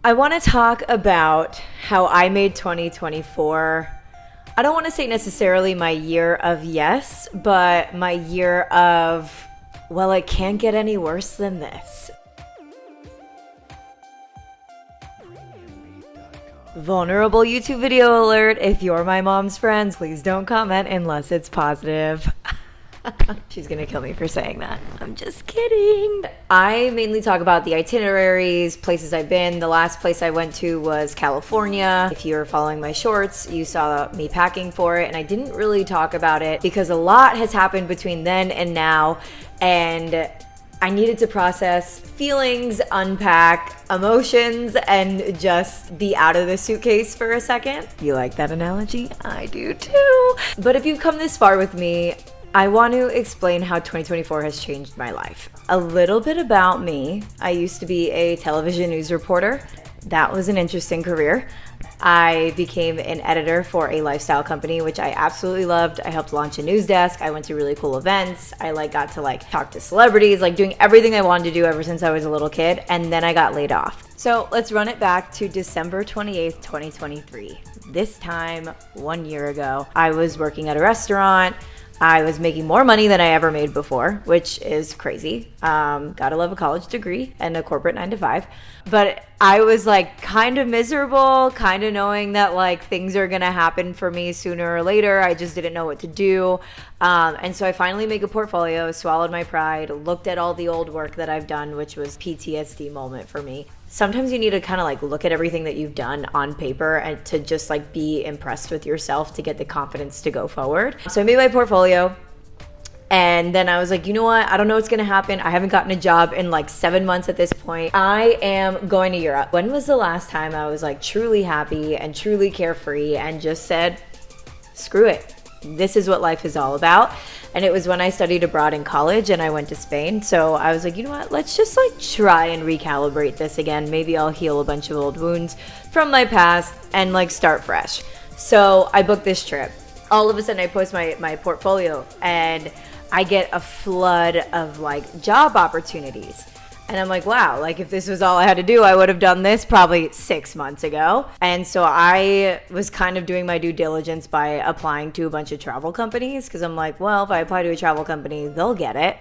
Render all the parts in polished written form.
I want to talk about how I made 2024. I don't want to say necessarily my year of yes, but my year of, well, it can't get any worse than this. Vulnerable YouTube video alert. If you're my mom's friend, please don't comment unless it's positive. She's gonna kill me for saying that. I'm just kidding. I mainly talk about the itineraries, places I've been. The last place I went to was California. If you were following my shorts, you saw me packing for it, and I didn't really talk about it because a lot has happened between then and now, and I needed to process feelings, unpack emotions, and just be out of the suitcase for a second. You like that analogy? I do too. But if you've come this far with me, I want to explain how 2024 has changed my life. A little bit about me. I used to be a television news reporter. That was an interesting career. I became an editor for a lifestyle company, which I absolutely loved. I helped launch a news desk. I went to really cool events. I got to talk to celebrities, doing everything I wanted to do ever since I was a little kid. And then I got laid off. So let's run it back to December 28th, 2023. This time, 1 year ago, I was working at a restaurant. I was making more money than I ever made before, which is crazy. Gotta love a college degree and a corporate 9-to-5. But I was kind of miserable, kind of knowing that things are gonna happen for me sooner or later. I just didn't know what to do. And so I finally made a portfolio, swallowed my pride, looked at all the old work that I've done, which was PTSD moment for me. Sometimes you need to kind of look at everything that you've done on paper and to just be impressed with yourself to get the confidence to go forward. So I made my portfolio, and then I was you know what? I don't know what's gonna happen. I haven't gotten a job in 7 months at this point. I am going to Europe. When was the last time I was truly happy and truly carefree and just said, screw it. This is what life is all about. And it was when I studied abroad in college and I went to Spain. So I was you know what? Let's just try and recalibrate this again. Maybe I'll heal a bunch of old wounds from my past and start fresh. So I booked this trip. All of a sudden I post my portfolio and I get a flood of job opportunities. And I'm wow, if this was all I had to do, I would have done this probably 6 months ago. And so I was kind of doing my due diligence by applying to a bunch of travel companies because I'm well, if I apply to a travel company, they'll get it.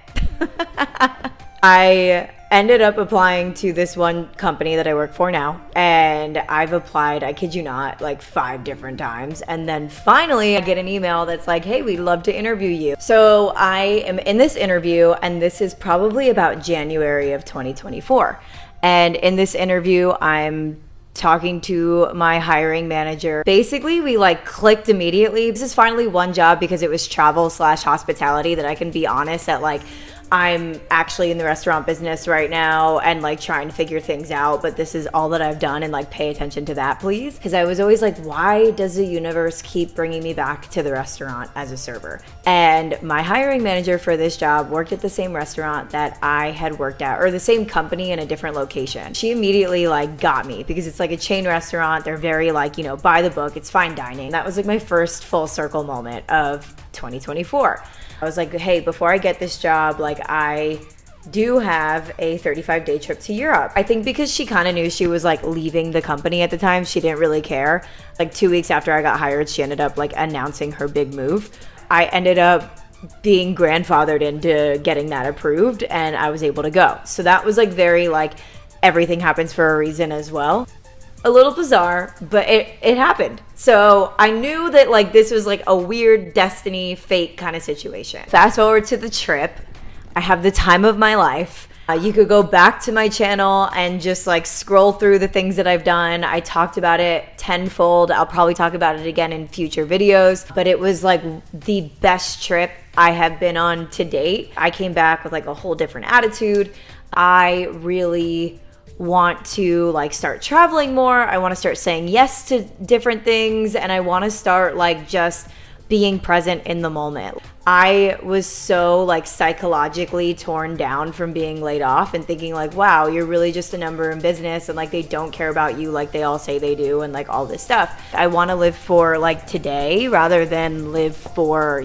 I ended up applying to this one company that I work for now, and I've applied, I kid you not, 5 different times. And then finally I get an email that's hey, we'd love to interview you. So I am in this interview, and this is probably about January of 2024. And in this interview, I'm talking to my hiring manager. Basically, we clicked immediately. This is finally one job because it was travel/hospitality that I can be honest that I'm actually in the restaurant business right now and trying to figure things out, but this is all that I've done, and pay attention to that, please. Because I was always why does the universe keep bringing me back to the restaurant as a server? And my hiring manager for this job worked at the same restaurant that I had worked at, or the same company in a different location. She immediately got me because it's a chain restaurant. They're very by the book. It's fine dining. That was my first full circle moment of 2024. I was hey, before I get this job, I do have a 35-day trip to Europe. I think because she kind of knew she was leaving the company at the time, she didn't really care. 2 weeks after I got hired, she ended up announcing her big move. I ended up being grandfathered into getting that approved, and I was able to go. So that was very everything happens for a reason as well. A little bizarre, but it happened. So I knew that this was a weird destiny, fate kind of situation. Fast forward to the trip. I have the time of my life. You could go back to my channel and just scroll through the things that I've done. I talked about it tenfold. I'll probably talk about it again in future videos, but it was the best trip I have been on to date. I came back with a whole different attitude. I really want to start traveling more. I want to start saying yes to different things, and I want to start just being present in the moment. I was so psychologically torn down from being laid off and thinking wow, you're really just a number in business, and they don't care about you like they all say they do, and all this stuff. I want to live for today rather than live for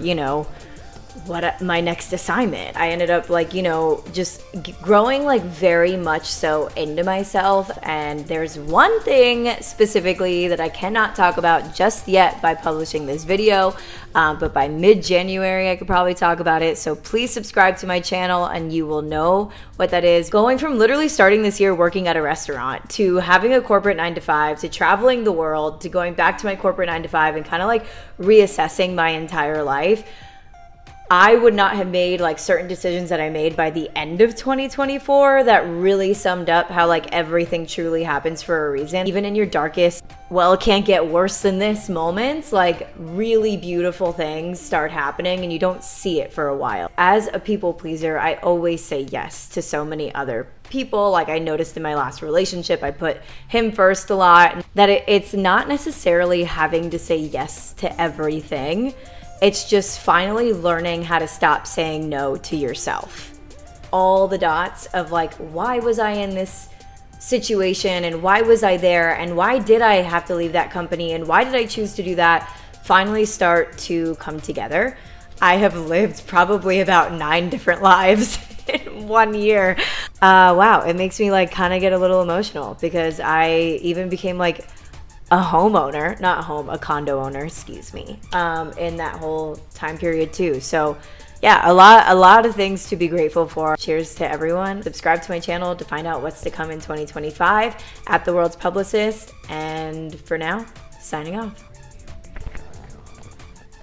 my next assignment. I ended up like, you know, just growing like very much so into myself. And there's one thing specifically that I cannot talk about just yet by publishing this video, but by mid-January I could probably talk about it. So please subscribe to my channel and you will know what that is. Going from literally starting this year working at a restaurant to having a corporate 9-to-5 to traveling the world to going back to my corporate 9-to-5 and kind of like reassessing my entire life. I would not have made like certain decisions that I made by the end of 2024 that really summed up how like everything truly happens for a reason. Even in your darkest, well, it can't get worse than this moments, like really beautiful things start happening and you don't see it for a while. As a people pleaser, I always say yes to so many other people. Like I noticed in my last relationship, I put him first a lot. That it's not necessarily having to say yes to everything. It's just finally learning how to stop saying no to yourself. All the dots of like, why was I in this situation and why was I there and why did I have to leave that company and why did I choose to do that finally start to come together. I have lived probably about 9 different lives in 1 year. Wow, it makes me like kind of get a little emotional because I even became like a homeowner, a condo owner, excuse me, in that whole time period too. So yeah, a lot of things to be grateful for. Cheers to everyone. Subscribe to my channel to find out what's to come in 2025 at The World's Publicist. And for now, signing off.